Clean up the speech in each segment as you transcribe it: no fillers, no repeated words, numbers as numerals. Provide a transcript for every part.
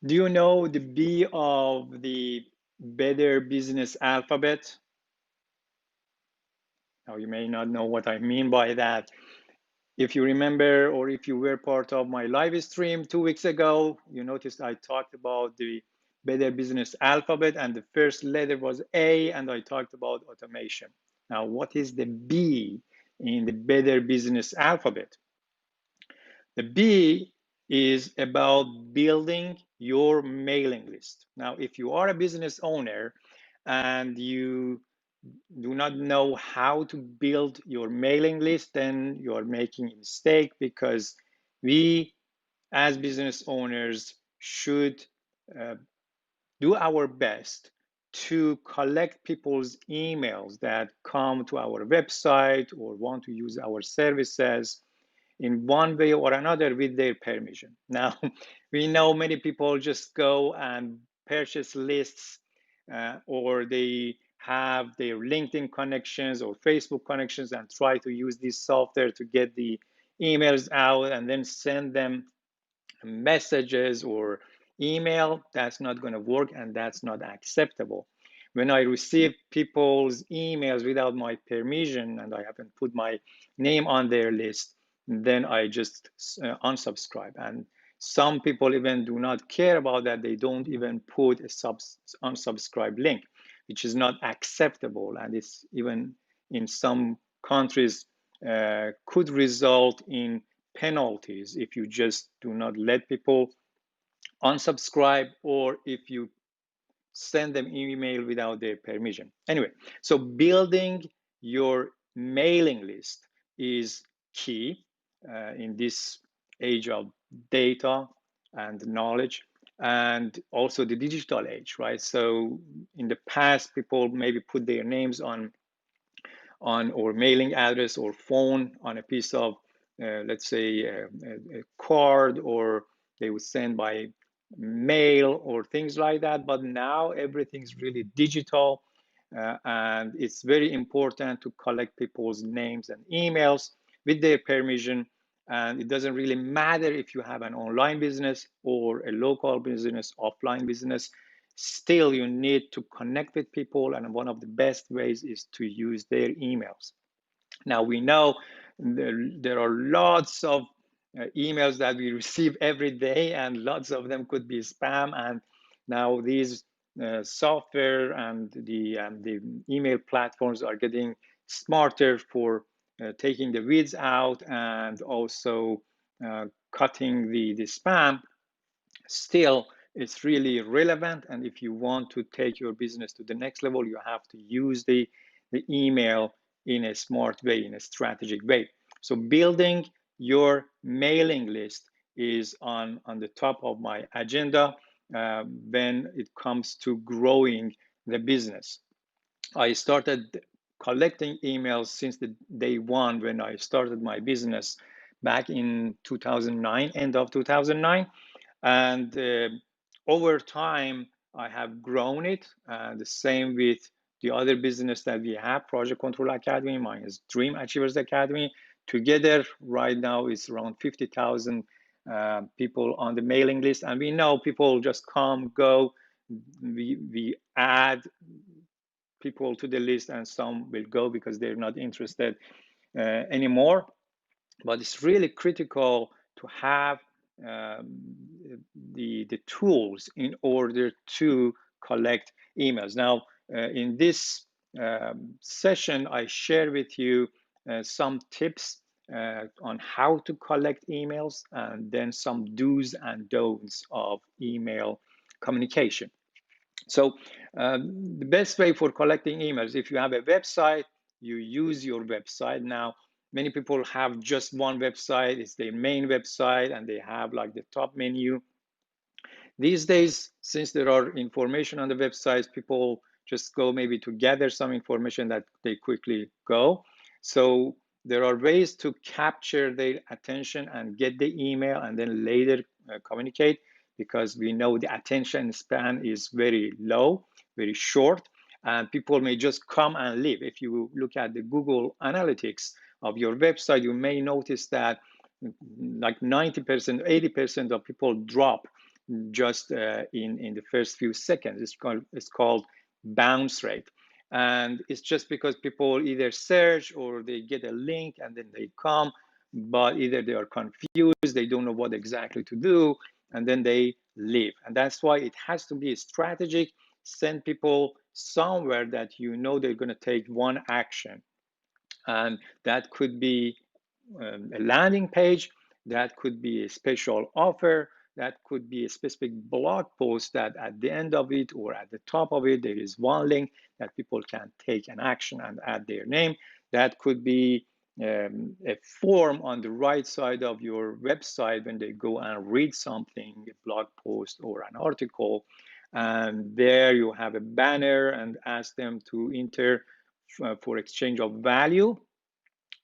Do you know the B of the Better Business alphabet? Now, you may not know what I mean by that. If you remember, or if you were part of my live stream 2 weeks ago, you noticed I talked about the Better Business alphabet, and the first letter was A, and I talked about automation. Now, what is the B in the Better Business alphabet? The B is about building your mailing list. Now, if you are a business owner and you do not know how to build your mailing list, then you are making a mistake, because we as business owners should uh, do our best to collect people's emails that come to our website or want to use our services in one way or another with their permission. Now, we know many people just go and purchase lists, or they have their LinkedIn connections or Facebook connections and try to use this software to get the emails out and then send them messages or email. That's not going to work, and that's not acceptable. When I receive people's emails without my permission and I haven't put my name on their list, then I just unsubscribe. And some people even do not care about that. They don't even put a unsubscribe link, which is not acceptable. And it's even in some countries could result in penalties if you just do not let people unsubscribe, or if you send them email without their permission. Anyway, so building your mailing list is key in this age of data and knowledge, and also the digital age, right? So in the past, people maybe put their names on or mailing address or phone on a piece of, let's say, a card, or they would send by mail or things like that. But now everything's really digital, and it's very important to collect people's names and emails with their permission. And it doesn't really matter if you have an online business or a local business, offline business. Still, you need to connect with people, and one of the best ways is to use their emails. Now, we know there are lots of emails that we receive every day, and lots of them could be spam. And now these software and the email platforms are getting smarter for taking the weeds out, and also cutting the spam. Still, it's really relevant. And if you want to take your business to the next level, you have to use the email in a smart way, in a strategic way. So building your mailing list is on the top of my agenda when it comes to growing the business. I started collecting emails since the day one when I started my business back in 2009, end of 2009. And over time, I have grown it. The same with the other business that we have, Project Control Academy, mine is Dream Achievers Academy. Together, right now, it's around 50,000 people on the mailing list. And we know people just come, go. We add people to the list, and some will go because they're not interested anymore. But it's really critical to have the tools in order to collect emails. Now, in this session, I share with you some tips on how to collect emails, and then some do's and don'ts of email communication. So the best way for collecting emails, if you have a website, you use your website. Now, many people have just one website. It's their main website, and they have like the top menu. These days, since there are information on the websites, people just go maybe to gather some information that they quickly go. So there are ways to capture their attention and get the email, and then later communicate, because we know the attention span is very low, very short, and people may just come and leave. If you look at the Google Analytics of your website, you may notice that like 90%, 80% of people drop just in the first few seconds. It's called bounce rate. And it's just because people either search or they get a link and then they come, but either they are confused, they don't know what exactly to do, and then they leave. And that's why it has to be strategic. Send people somewhere that you know they're going to take one action. And that could be a landing page, that could be a special offer, that could be a specific blog post that at the end of it or at the top of it, there is one link that people can take an action and add their name. That could be a form on the right side of your website when they go and read something, a blog post or an article. And there you have a banner and ask them to enter for exchange of value.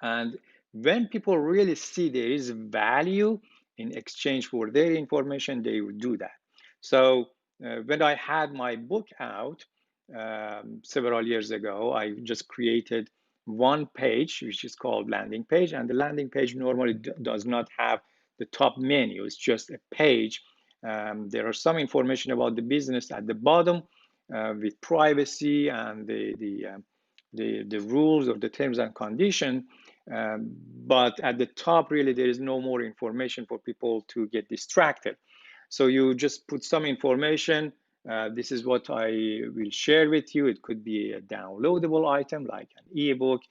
And when people really see there is value in exchange for their information, they will do that. So when I had my book out several years ago, I just created one page, which is called landing page. And the landing page normally does not have the top menu. It's just a page. There are some information about the business at the bottom with privacy and the rules or the terms and conditions. But at the top, really, there is no more information for people to get distracted. So you just put some information. This is what I will share with you. It could be a downloadable item like an ebook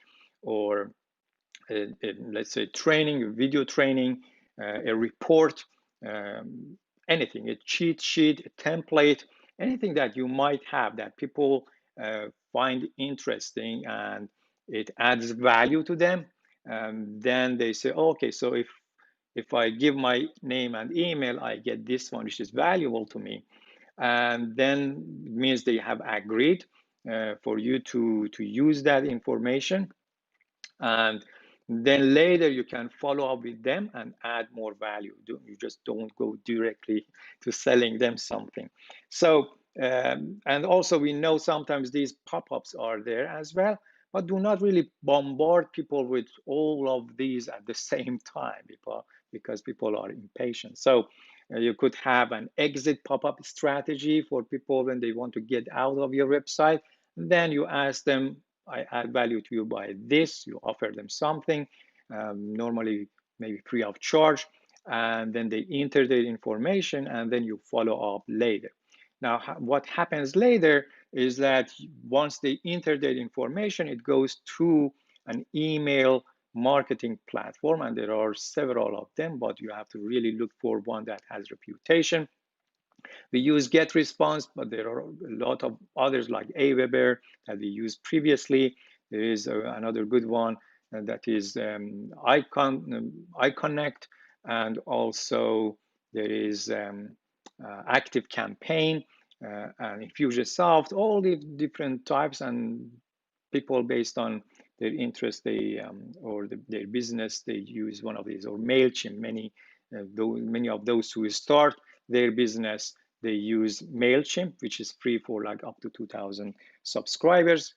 or let's say training, a video training, a report, anything, a cheat sheet, a template, anything that you might have that people find interesting and it adds value to them. Then they say, oh, okay, so if I give my name and email, I get this one, which is valuable to me. And then it means they have agreed for you to use that information. And then later you can follow up with them and add more value. You just don't go directly to selling them something. So, and also we know sometimes these pop-ups are there as well, but do not really bombard people with all of these at the same time because people are impatient. So you could have an exit pop-up strategy for people when they want to get out of your website. Then you ask them, I add value to you by this, you offer them something, normally maybe free of charge, and then they enter their information and then you follow up later. Now, what happens later is that once they enter their information, it goes to an email marketing platform, and there are several of them, but you have to really look for one that has reputation. We use GetResponse, but there are a lot of others like Aweber that we used previously. There is another good one that is iConnect, and also there is Active Campaign and Infusionsoft, all the different types, and people based on their interest, they or their business, they use one of these, or Mailchimp. Many of those who start their business, they use Mailchimp, which is free for like up to 2,000 subscribers.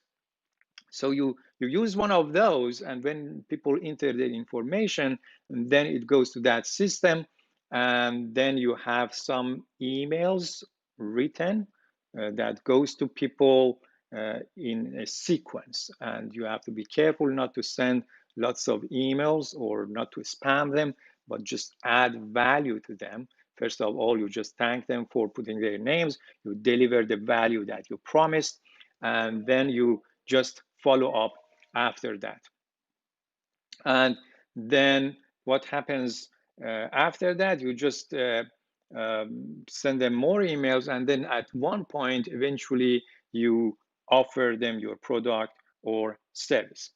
So you use one of those, and when people enter their information, then it goes to that system, and then you have some emails written that goes to people in a sequence, and you have to be careful not to send lots of emails or not to spam them, but just add value to them. First of all, you just thank them for putting their names, you deliver the value that you promised, and then you just follow up after that. And then what happens after that, you just send them more emails, and then at one point, eventually, you offer them your product or service.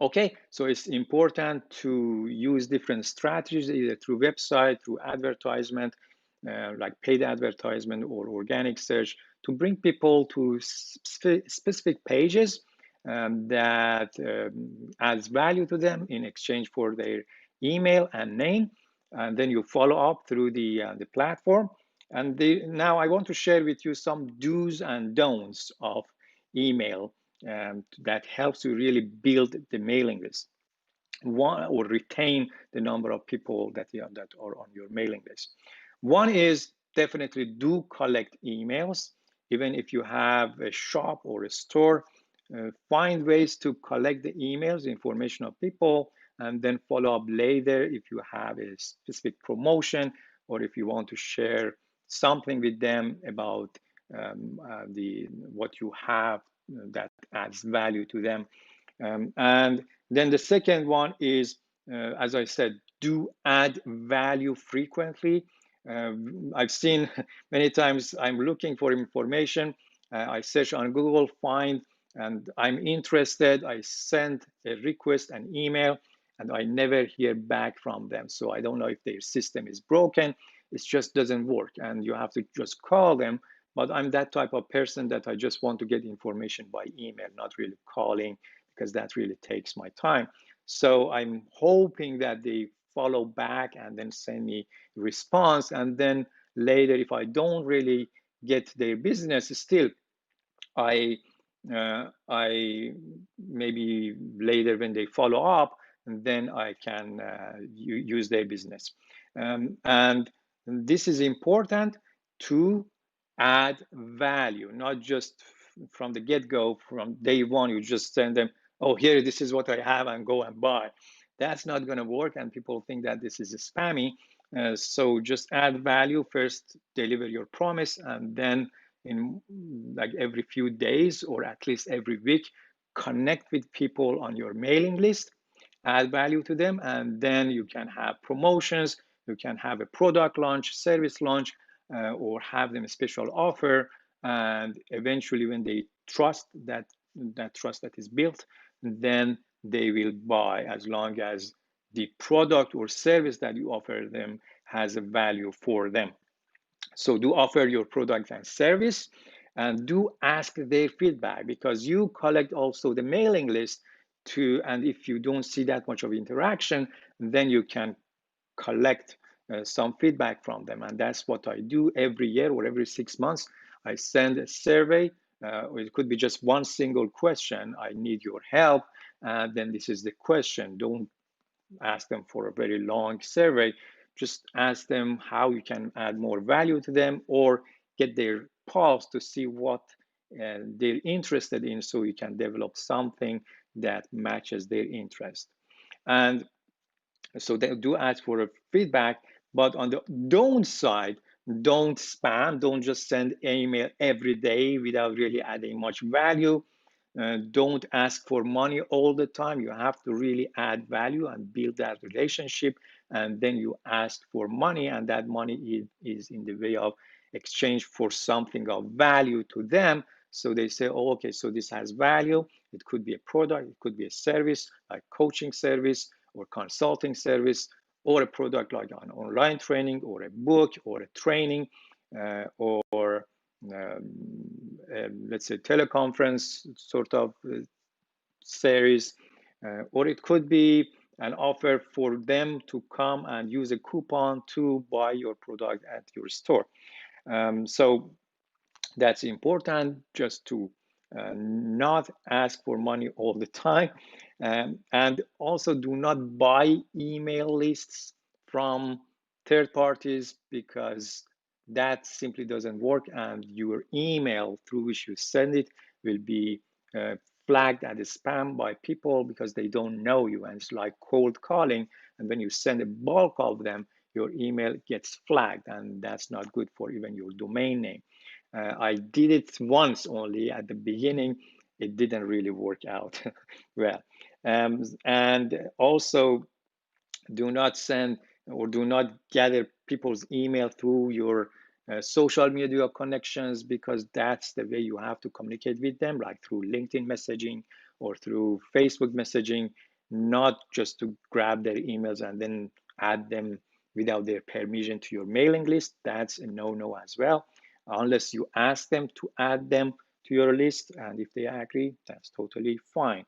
Okay, so it's important to use different strategies, either through website, through advertisement, like paid advertisement or organic search, to bring people to specific pages that adds value to them in exchange for their email and name. And then you follow up through the platform. And now I want to share with you some do's and don'ts of email that helps you really build the mailing list, one, or retain the number of people that are on your mailing list. One is definitely do collect emails. Even if you have a shop or a store, find ways to collect the emails, information of people, and then follow up later if you have a specific promotion or if you want to share something with them about the what you have that adds value to them. And then the second one is, as I said, do add value frequently. I've seen many times I'm looking for information. I search on Google, find, and I'm interested. I send a request, an email, and I never hear back from them. So I don't know if their system is broken. It just doesn't work, and you have to just call them. But I'm that type of person that I just want to get information by email, not really calling, because that really takes my time. So I'm hoping that they follow back and then send me a response. And then later, if I don't really get their business, still I maybe later when they follow up, and then I can use their business. And this is important to add value, not just from the get-go, from day one, you just send them, oh, here, this is what I have, and go and buy. That's not going to work, and people think that this is spammy. So just add value first, deliver your promise, and then in like every few days or at least every week, connect with people on your mailing list, add value to them, and then you can have promotions, you can have a product launch, service launch, or have them a special offer. And eventually, when they trust that trust that is built, then they will buy, as long as the product or service that you offer them has a value for them. So do offer your product and service, and do ask their feedback, because you collect also the mailing list to, and if you don't see that much of interaction, then you can collect some feedback from them. And that's what I do every year or every 6 months. I send a survey. It could be just one single question. I need your help. And then this is the question. Don't ask them for a very long survey. Just ask them how you can add more value to them, or get their pulse to see what they're interested in, so you can develop something that matches their interest. And so they do ask for a feedback. But on the don't side, don't spam, don't just send email every day without really adding much value. Don't ask for money all the time. You have to really add value and build that relationship, and then you ask for money, and that money is in the way of exchange for something of value to them. So they say, oh, okay, so this has value. It could be a product, it could be a service, like coaching service or consulting service, or a product like an online training or a book or a training, or let's say teleconference sort of series, or it could be an offer for them to come and use a coupon to buy your product at your store. So that's important, just to not ask for money all the time. And also do not buy email lists from third parties, because that simply doesn't work, and your email through which you send it will be uh, flagged as spam by people, because they don't know you, and it's like cold calling. And when you send a bulk of them, your email gets flagged, and that's not good for even your domain name. I did it once only at the beginning. It didn't really work out well. And also, do not send or do not gather people's email through your social media connections, because that's the way you have to communicate with them, like through LinkedIn messaging or through Facebook messaging, not just to grab their emails and then add them without their permission to your mailing list. That's a no-no as well, unless you ask them to add them to your list. And if they agree, that's totally fine.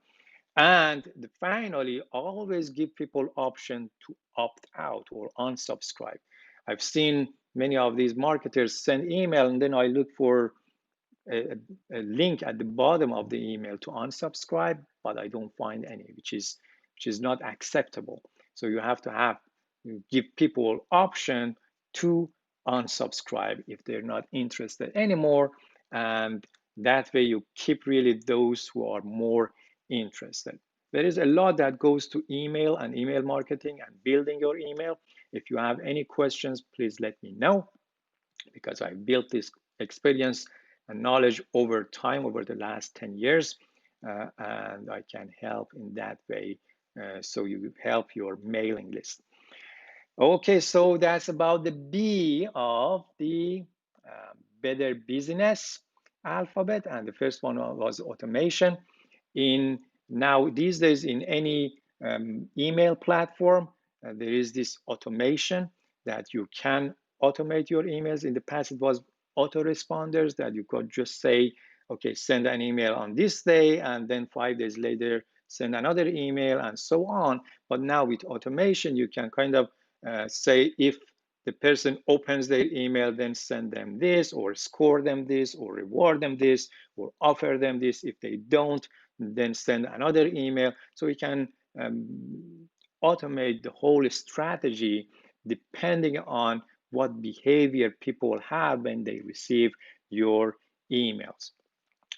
And finally, always give people option to opt out or unsubscribe. I've seen many of these marketers send email, and then I look for a link at the bottom of the email to unsubscribe, but I don't find any, which is not acceptable. So you have to give people option to unsubscribe if they're not interested anymore. And that way you keep really those who are more interested. There is a lot that goes to email and email marketing and building your email. If you have any questions, please let me know, because I built this experience and knowledge over time, over the last 10 years, and I can help in that way. So you help your mailing list. Okay, so that's about the B of the Better Business alphabet, and the first one was automation. In now these days, in any email platform, there is this automation that you can automate your emails. In the past, it was autoresponders that you could just say, okay, send an email on this day, and then 5 days later, send another email, and so on. But now with automation, you can kind of say if the person opens their email, then send them this, or score them this, or reward them this, or offer them this. If they don't, then send another email. So we can automate the whole strategy depending on what behavior people have when they receive your emails.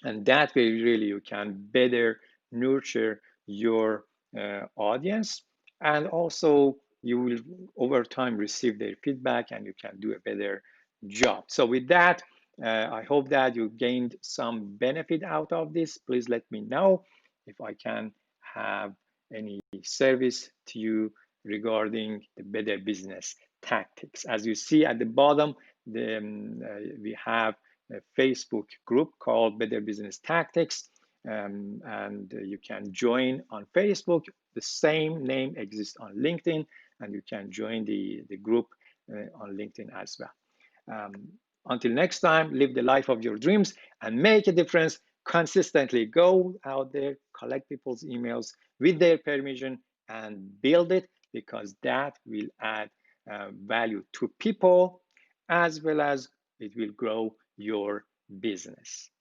And that way, really, you can better nurture your audience. And also, you will, over time, receive their feedback and you can do a better job. So, with that, I hope that you gained some benefit out of this. Please let me know if I can have any service to you regarding the Better Business Tactics. As you see at the bottom, we have a Facebook group called Better Business Tactics, and you can join on Facebook. The same name exists on LinkedIn, and you can join the group on LinkedIn as well. Um, until next time, live the life of your dreams and make a difference consistently. Go out there, collect people's emails with their permission and build it, because that will add value to people, as well as it will grow your business.